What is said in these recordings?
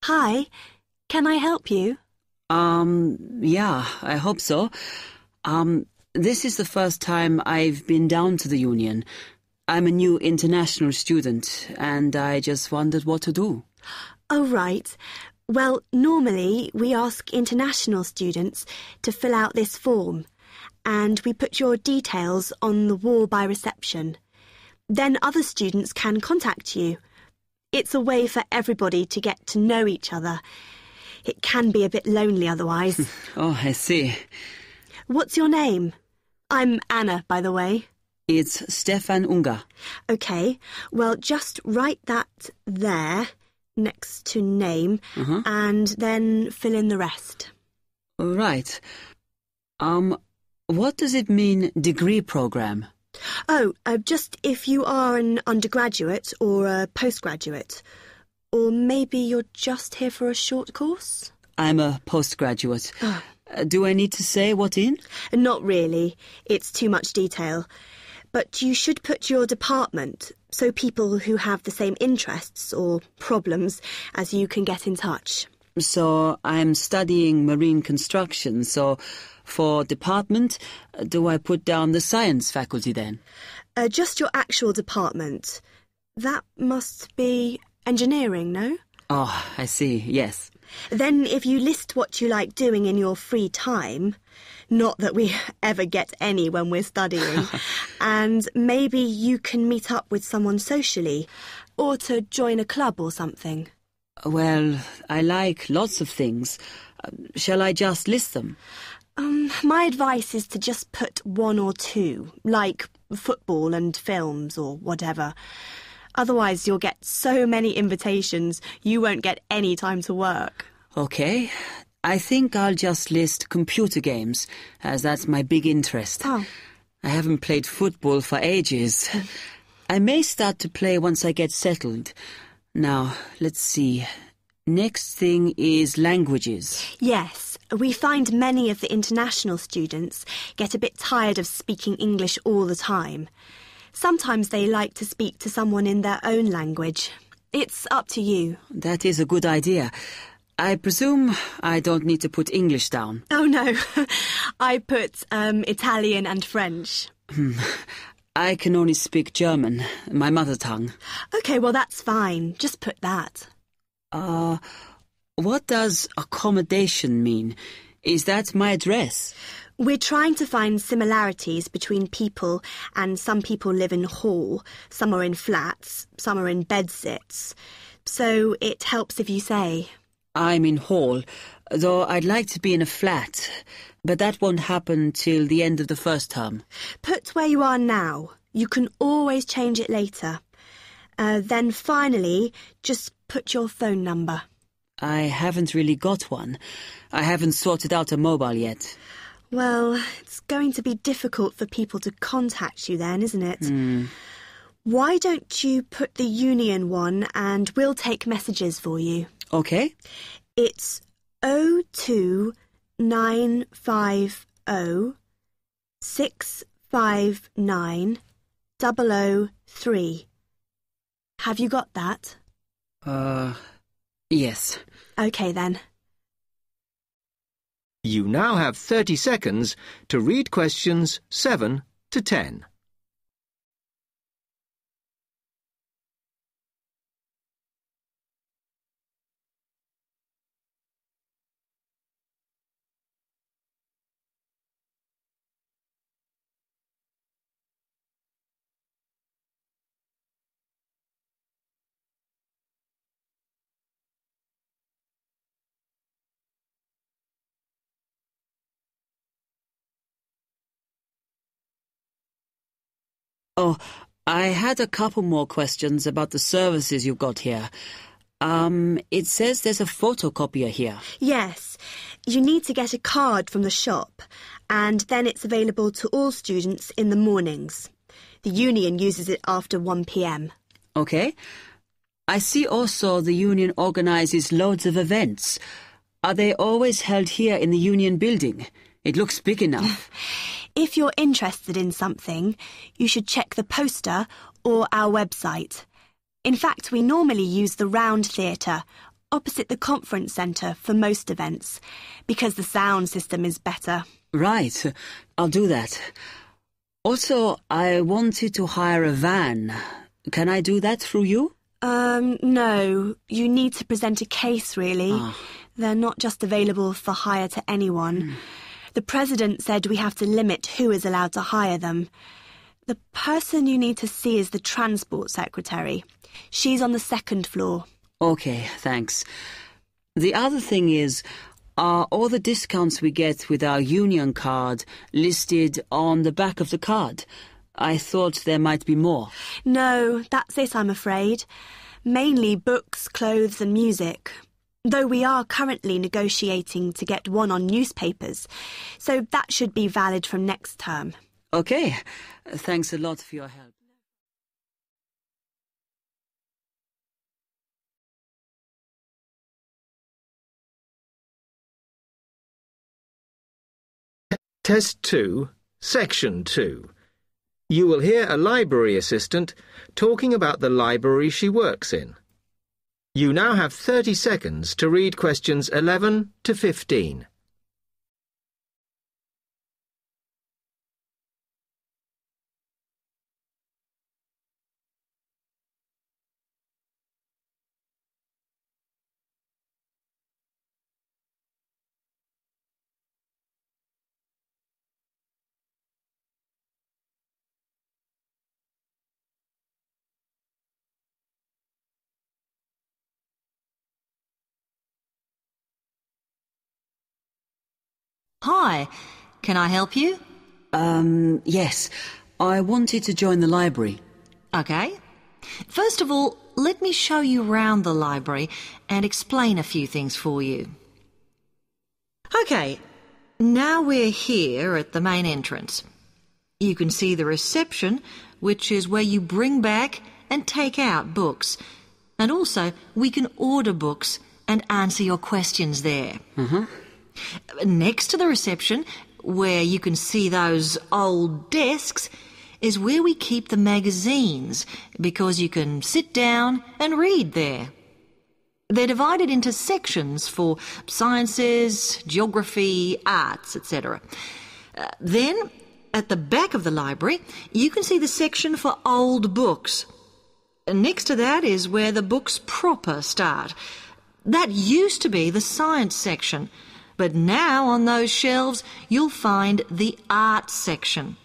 Hi, can I help you? Yeah, I hope so. This is the first time I've been down to the union. I'm a new international student, and I just wondered what to do. Oh, right. Well, normally we ask international students to fill out this form, and we put your details on the wall by reception. Then other students can contact you. It's a way for everybody to get to know each other. It can be a bit lonely otherwise. Oh, I see. What's your name? I'm Anna, by the way. It's Stefan Unger. OK, well, just write that there, next to name, and then fill in the rest. Right. What does it mean, degree program? Oh, just if you are an undergraduate or a postgraduate. Or maybe you're just here for a short course? I'm a postgraduate. Oh. Do I need to say what in? Not really. It's too much detail. But you should put your department, so people who have the same interests or problems as you can get in touch. So I'm studying marine construction, so for department, do I put down the science faculty then? Just your actual department. That must be engineering, no? Oh, I see, yes. Then if you list what you like doing in your free time, not that we ever get any when we're studying, and maybe you can meet up with someone socially, or to join a club or something. Well, I like lots of things. Shall I just list them? My advice is to just put one or two, like football and films or whatever. Otherwise, you'll get so many invitations, you won't get any time to work. OK. I think I'll just list computer games, as that's my big interest. Oh. I haven't played football for ages. I may start to play once I get settled. Now, let's see. Next thing is languages. Yes, we find many of the international students get a bit tired of speaking English all the time. Sometimes they like to speak to someone in their own language. It's up to you. That is a good idea. I presume I don't need to put English down. Oh, no. I put Italian and French. I can only speak German, my mother tongue. OK, well, that's fine. Just put that. What does accommodation mean? Is that my address? We're trying to find similarities between people, and some people live in hall, some are in flats, some are in bedsits. So it helps if you say. I'm in hall, though I'd like to be in a flat, but that won't happen till the end of the first term. Put where you are now. You can always change it later. Then finally, just put your phone number. I haven't really got one. I haven't sorted out a mobile yet. Well, it's going to be difficult for people to contact you then, isn't it? Why don't you put the union one and we'll take messages for you? OK. It's 02950 659 003. Have you got that? Yes. OK then. You now have 30 seconds to read questions 7 to 10. Oh, I had a couple more questions about the services you've got here. It says there's a photocopier here. Yes. You need to get a card from the shop, and then it's available to all students in the mornings. The union uses it after 1 p.m. OK. I see also the union organises loads of events. Are they always held here in the union building? It looks big enough. If you're interested in something, you should check the poster or our website. In fact, we normally use the Round Theatre opposite the conference centre for most events, because the sound system is better. Right, I'll do that. Also, I wanted to hire a van. Can I do that through you? No. You need to present a case, really. They're not just available for hire to anyone. The president said we have to limit who is allowed to hire them. The person you need to see is the transport secretary. She's on the second floor. Okay, thanks. The other thing is, are all the discounts we get with our union card listed on the back of the card? I thought there might be more. No, that's it, I'm afraid. Mainly books, clothes and music. Though we are currently negotiating to get one on newspapers, so that should be valid from next term. Okay, thanks a lot for your help. Test 2, Section 2. You will hear a library assistant talking about the library she works in. You now have 30 seconds to read questions 11 to 15. Hi, can I help you? Yes. I wanted to join the library. Okay. First of all, let me show you round the library and explain a few things for you. Okay, now we're here at the main entrance. You can see the reception, which is where you bring back and take out books. And also, we can order books and answer your questions there. Next to the reception, where you can see those old desks, is where we keep the magazines, because you can sit down and read there. They're divided into sections for sciences, geography, arts, etc. Then, at the back of the library, you can see the section for old books. Next to that is where the books proper start. That used to be the science section, but now on those shelves you'll find the art section.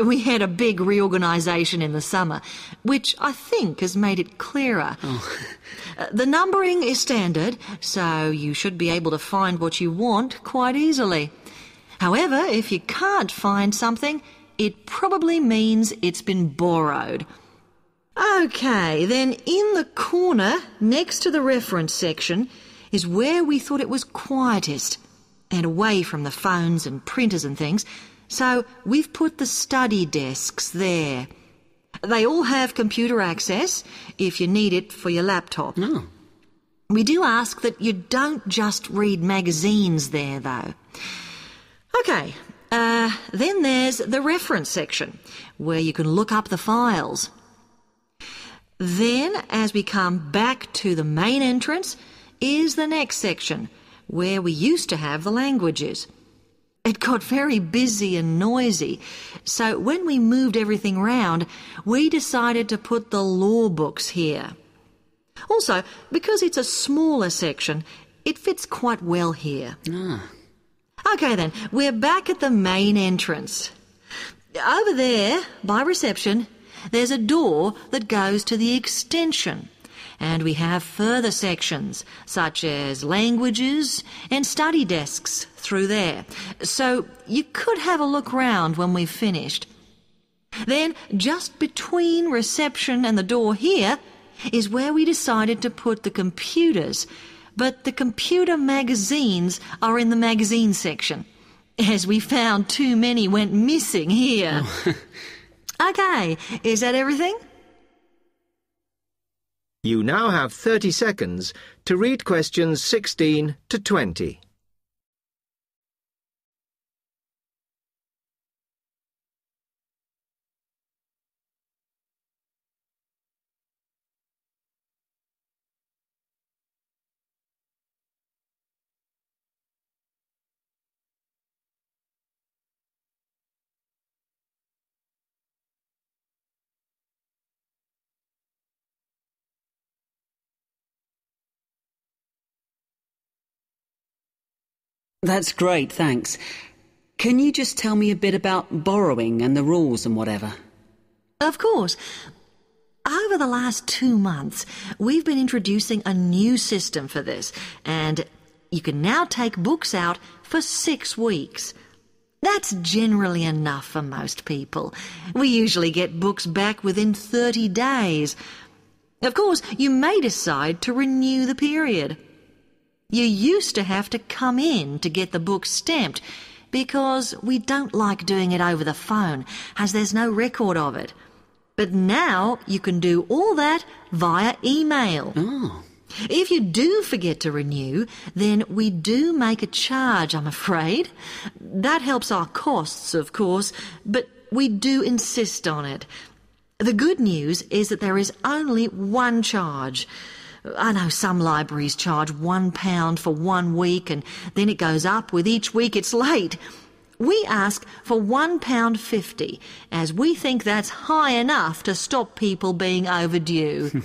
We had a big reorganisation in the summer, which I think has made it clearer. The numbering is standard, so you should be able to find what you want quite easily. However, if you can't find something, it probably means it's been borrowed. Okay, then in the corner next to the reference section is where we thought it was quietest and away from the phones and printers and things, so we've put the study desks there. They all have computer access if you need it for your laptop. We do ask that you don't just read magazines there, though. Okay, then there's the reference section, where you can look up the files. Then, as we come back to the main entrance, is the next section, where we used to have the languages. It got very busy and noisy, so when we moved everything round, we decided to put the law books here. Also, because it's a smaller section, it fits quite well here. Okay then, we're back at the main entrance. Over there, by reception, there's a door that goes to the extension, and we have further sections, such as languages and study desks through there, so you could have a look round when we've finished. Then, just between reception and the door here, is where we decided to put the computers, but the computer magazines are in the magazine section, as we found too many went missing here. Okay, is that everything? You now have 30 seconds to read questions 16 to 20. That's great, thanks. Can you just tell me a bit about borrowing and the rules and whatever? Of course. Over the last 2 months, we've been introducing a new system for this, and you can now take books out for 6 weeks. That's generally enough for most people. We usually get books back within 30 days. Of course, you may decide to renew the period. You used to have to come in to get the book stamped because we don't like doing it over the phone, as there's no record of it. But now you can do all that via email. Oh. If you do forget to renew, then we do make a charge, I'm afraid. That helps our costs, of course, but we do insist on it. The good news is that there is only one charge. I know some libraries charge £1 for 1 week and then it goes up with each week it's late. We ask for £1.50 as we think that's high enough to stop people being overdue.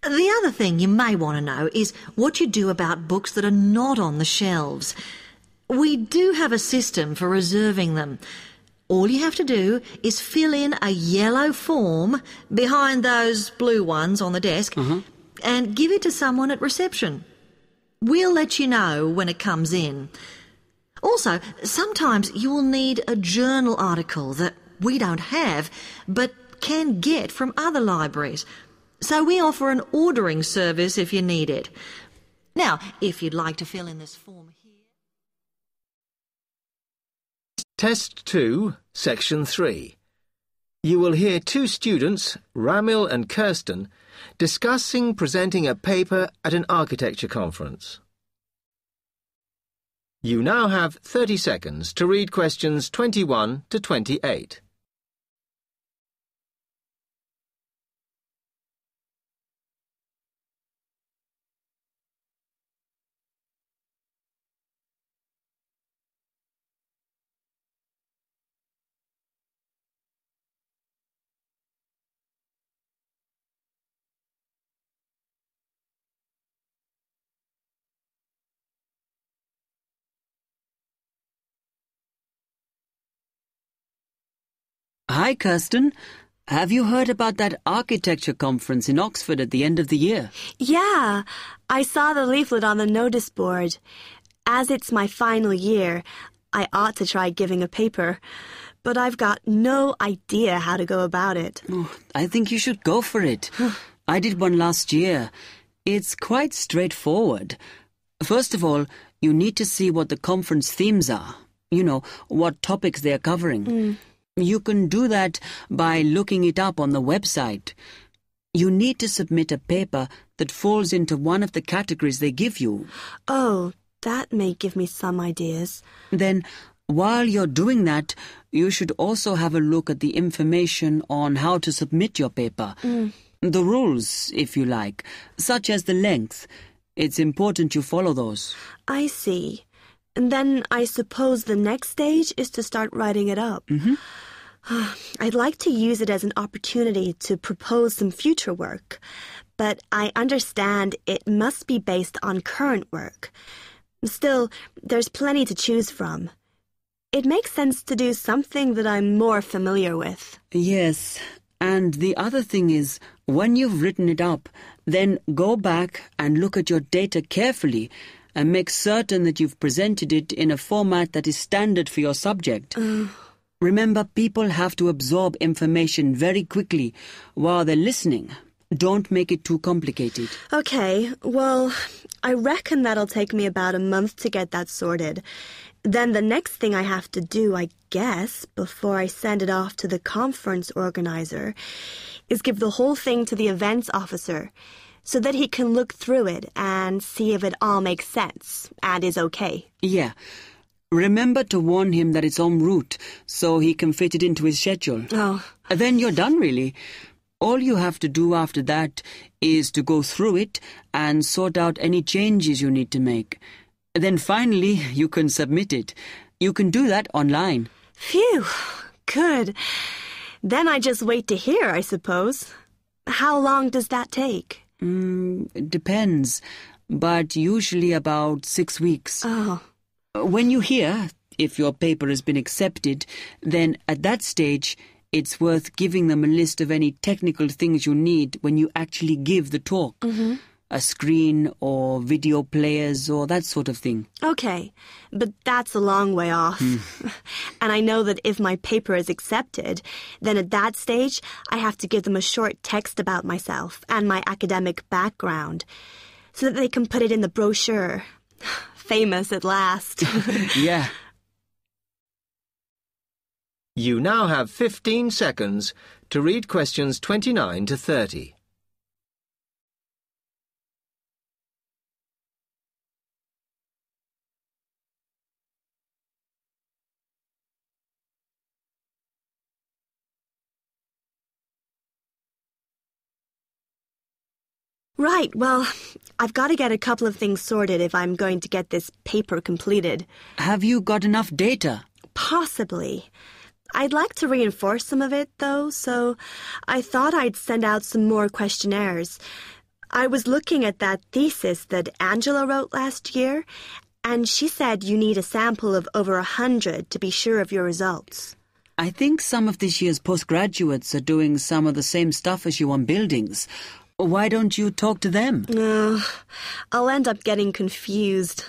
The other thing you may want to know is what you do about books that are not on the shelves. We do have a system for reserving them. All you have to do is fill in a yellow form behind those blue ones on the desk and give it to someone at reception. We'll let you know when it comes in. Also, sometimes you will need a journal article that we don't have but can get from other libraries. So we offer an ordering service if you need it. Now, if you'd like to fill in this form here... Test 2, Section 3. You will hear 2 students, Ramil and Kirsten, discussing presenting a paper at an architecture conference. You now have 30 seconds to read questions 21 to 28. Hi, Kirsten. Have you heard about that architecture conference in Oxford at the end of the year? Yeah, I saw the leaflet on the notice board. As it's my final year, I ought to try giving a paper, but I've got no idea how to go about it. Oh, I think you should go for it. I did one last year. It's quite straightforward. First of all, you need to see what the conference themes are. You know, what topics they are covering. You can do that by looking it up on the website. You need to submit a paper that falls into one of the categories they give you. Oh, that may give me some ideas. Then, while you're doing that, you should also have a look at the information on how to submit your paper. The rules, if you like, such as the length. It's important you follow those. I see. And then I suppose the next stage is to start writing it up. I'd like to use it as an opportunity to propose some future work, but I understand it must be based on current work. Still, there's plenty to choose from. It makes sense to do something that I'm more familiar with. Yes, and the other thing is, when you've written it up, then go back and look at your data carefully and make certain that you've presented it in a format that is standard for your subject. Remember, people have to absorb information very quickly while they're listening. Don't make it too complicated. Okay, well, I reckon that'll take me about a month to get that sorted. Then the next thing I have to do, I guess, before I send it off to the conference organizer, is give the whole thing to the events officer so that he can look through it and see if it all makes sense and is okay. Yeah. Remember to warn him that it's en route so he can fit it into his schedule. Oh. Then you're done, really. All you have to do after that is to go through it and sort out any changes you need to make. Then finally, you can submit it. You can do that online. Phew, good. Then I just wait to hear, I suppose. How long does that take? It depends. but usually about 6 weeks. Oh. When you hear if your paper has been accepted, then at that stage it's worth giving them a list of any technical things you need when you actually give the talk. Mm-hmm. A screen or video players or that sort of thing. Okay, but that's a long way off. And I know that if my paper is accepted, then at that stage I have to give them a short text about myself and my academic background so that they can put it in the brochure. Famous at last. Yeah. You now have 15 seconds to read questions 29 to 30. Right, well, I've got to get a couple of things sorted if I'm going to get this paper completed. Have you got enough data? Possibly. I'd like to reinforce some of it, though, so I thought I'd send out some more questionnaires. I was looking at that thesis that Angela wrote last year, and she said you need a sample of over 100 to be sure of your results. I think some of this year's postgraduates are doing some of the same stuff as you on buildings. Why don't you talk to them? I'll end up getting confused.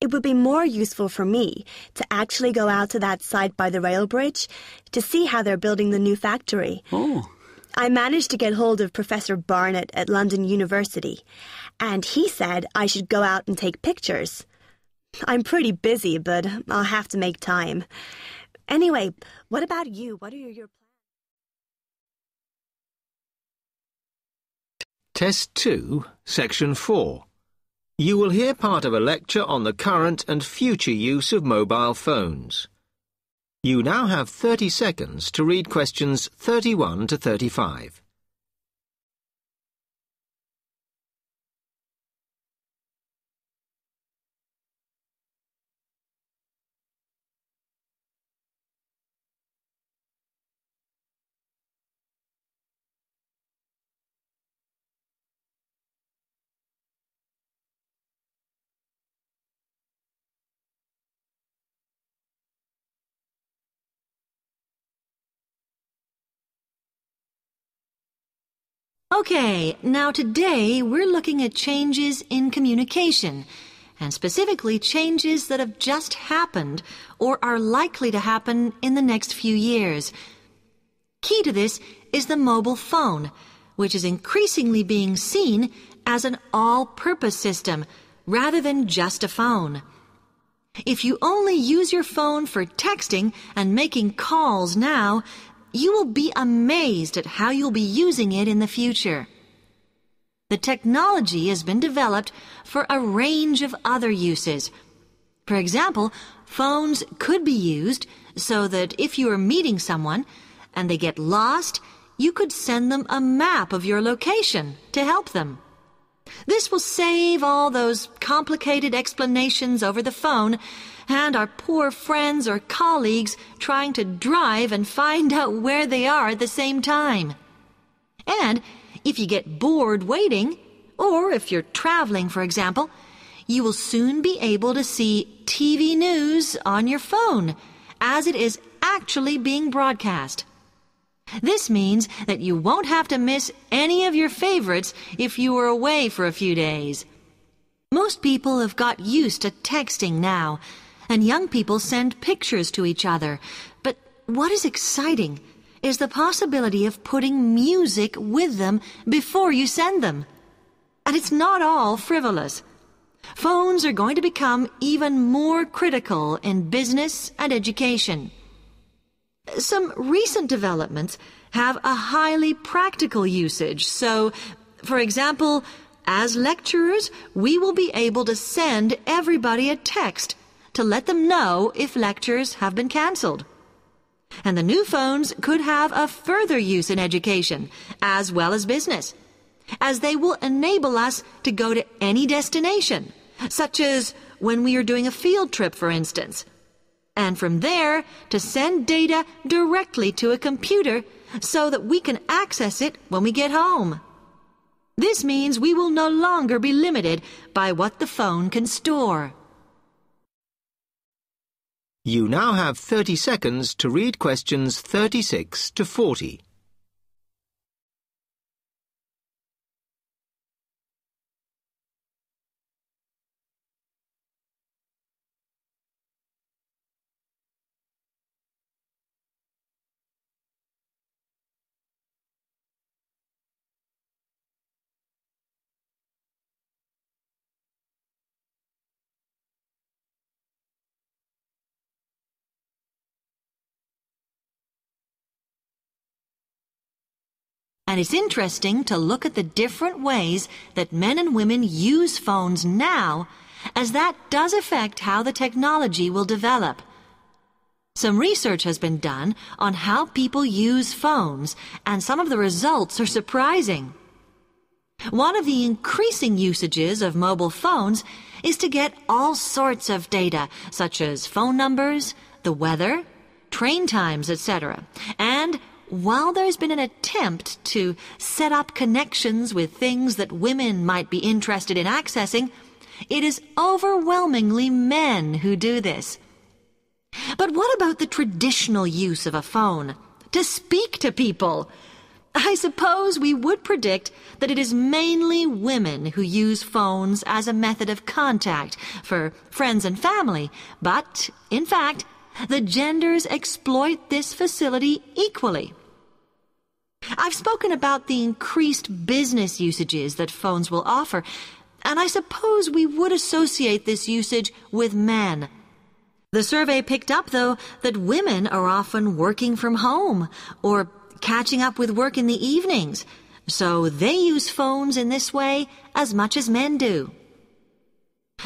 It would be more useful for me to actually go out to that site by the rail bridge to see how they're building the new factory. Oh. I managed to get hold of Professor Barnett at London University, and he said I should go out and take pictures. I'm pretty busy, but I'll have to make time. Anyway, what about you? What are your plans? Test 2, Section 4. You will hear part of a lecture on the current and future use of mobile phones. You now have 30 seconds to read questions 31 to 35. Okay, now today we're looking at changes in communication, and specifically changes that have just happened or are likely to happen in the next few years. Key to this is the mobile phone, which is increasingly being seen as an all-purpose system rather than just a phone. If you only use your phone for texting and making calls now, you will be amazed at how you'll be using it in the future. The technology has been developed for a range of other uses. For example, phones could be used so that if you are meeting someone and they get lost, you could send them a map of your location to help them. This will save all those complicated explanations over the phone and our poor friends or colleagues trying to drive and find out where they are at the same time. And if you get bored waiting, or if you're traveling, for example, you will soon be able to see TV news on your phone as it is actually being broadcast. This means that you won't have to miss any of your favorites if you were away for a few days. Most people have got used to texting now, and young people send pictures to each other. But what is exciting is the possibility of putting music with them before you send them. And it's not all frivolous. Phones are going to become even more critical in business and education. Some recent developments have a highly practical usage. So, for example, as lecturers, we will be able to send everybody a text to let them know if lectures have been cancelled. And the new phones could have a further use in education, as well as business, as they will enable us to go to any destination, such as when we are doing a field trip, for instance, and from there to send data directly to a computer so that we can access it when we get home. This means we will no longer be limited by what the phone can store. You now have 30 seconds to read questions 36 to 40. And it's interesting to look at the different ways that men and women use phones now, as that does affect how the technology will develop. Some research has been done on how people use phones, and some of the results are surprising. One of the increasing usages of mobile phones is to get all sorts of data, such as phone numbers, the weather, train times, etc. And while there's been an attempt to set up connections with things that women might be interested in accessing, it is overwhelmingly men who do this. But what about the traditional use of a phone? To speak to people? I suppose we would predict that it is mainly women who use phones as a method of contact for friends and family, but, in fact, the genders exploit this facility equally. I've spoken about the increased business usages that phones will offer, and I suppose we would associate this usage with men. The survey picked up, though, that women are often working from home or catching up with work in the evenings, so they use phones in this way as much as men do.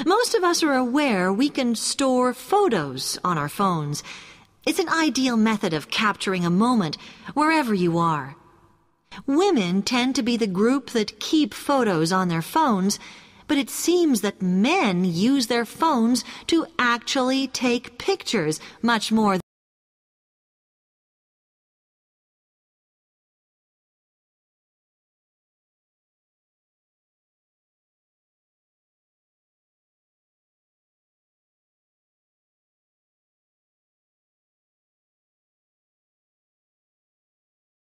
Most of us are aware we can store photos on our phones. It's an ideal method of capturing a moment wherever you are. Women tend to be the group that keep photos on their phones, but it seems that men use their phones to actually take pictures much more